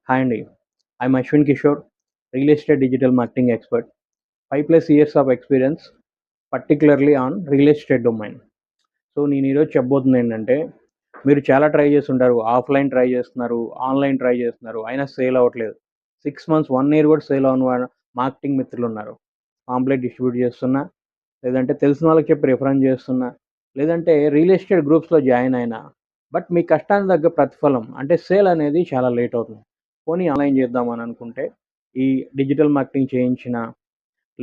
Hi Andy, I'm Ashwin Kishore, real estate digital marketing expert. 5+ years of experience, particularly on real estate domain. So నేను ఈరోజు చెప్పబోతుంది ఏంటంటే, మీరు చాలా try చేస్తుంటారు, offline try చేస్తున్నారు, online try చేస్తున్నారు, అయినా సేల్ అవ్వట్లేదు. 6 months 1 year కూడా సేల్ అవ్వని మార్కెటింగ్ మిత్రులు ఉన్నారు. పాంప్లెట్ డిస్ట్రిబ్యూట్ చేస్తున్నా, లేదంటే తెలిసిన వాళ్ళకి చెప్పి రిఫరెన్స్ చేస్తున్నా, లేదంటే రియల్ ఎస్టేట్ గ్రూప్స్లో జాయిన్ అయినా, బట్ మీ కష్టానికి తగ్గ ప్రతిఫలం అంటే సేల్ అనేది చాలా లేట్ అవుతుంది. పోనీ ఆన్లైన్ చేద్దామని అనుకుంటే ఈ డిజిటల్ మార్కెటింగ్ చేయించిన,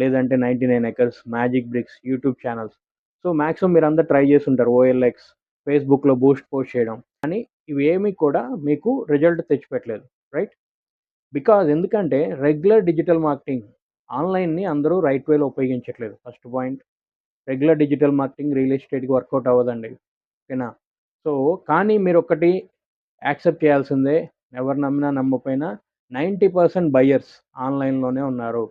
లేదంటే 99 acres, Magic Bricks, YouTube channels. So maximum మీరు అందరు ట్రై చేస్తుంటారు, ఓఎల్ఎక్స్, ఫేస్బుక్లో బూస్ట్ పోస్ట్ చేయడం, కానీ ఇవి ఏమీ కూడా మీకు రిజల్ట్ తెచ్చిపెట్టలేదు, రైట్? ఎందుకంటే రెగ్యులర్ డిజిటల్ మార్కెటింగ్ ఆన్లైన్ని అందరూ రైట్ వేలో ఉపయోగించట్లేదు. First point, regular digital marketing real ఎస్టేట్కి వర్కౌట్ అవ్వదండి, ఓకేనా? సో కానీ మీరు ఒకటి యాక్సెప్ట్ చేయాల్సిందే, ఎవరు నమ్మినా నమ్మకపోయినా 90% బయ్యర్స్ ఆన్లైన్లోనే ఉన్నారు.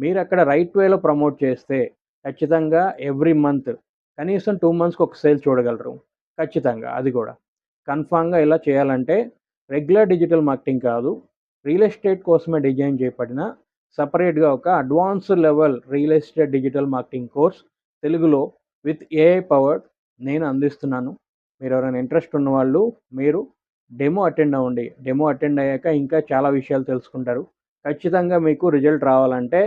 మీరు అక్కడ రైట్ వేలో ప్రమోట్ చేస్తే ఖచ్చితంగా ఎవ్రీ మంత్ కనీసం 2 monthsకి ఒక సేల్ చూడగలరు. ఖచ్చితంగా అది కూడా కన్ఫామ్గా ఇలా చేయాలంటే రెగ్యులర్ డిజిటల్ మార్కెటింగ్ కాదు, రియల్ ఎస్టేట్ కోసమే డిజైన్ చేయబడిన సపరేట్గా ఒక advanced level real estate digital marketing course తెలుగులో విత్ ఏఐ పవర్డ్ నేను అందిస్తున్నాను. మీరు ఎవరైనా ఇంట్రెస్ట్ ఉన్నవాళ్ళు మీరు డెమో అటెండ్ అవ్వండి. డెమో అటెండ్ అయ్యాక ఇంకా చాలా విషయాలు తెలుసుకుంటారు. ఖచ్చితంగా మీకు రిజల్ట్ రావాలంటే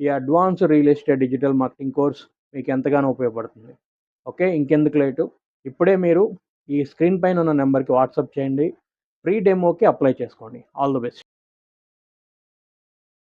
ఈ advance real estate digital marketing course మీకు ఎంతగానో ఉపయోగపడుతుంది. ఓకే, ఇంకెందుకు లేటు, ఇప్పుడే మీరు ఈ స్క్రీన్ పైన ఉన్న నెంబర్కి వాట్సాప్ చేయండి, ఫ్రీ డెమోకి అప్లై చేసుకోండి. All the best.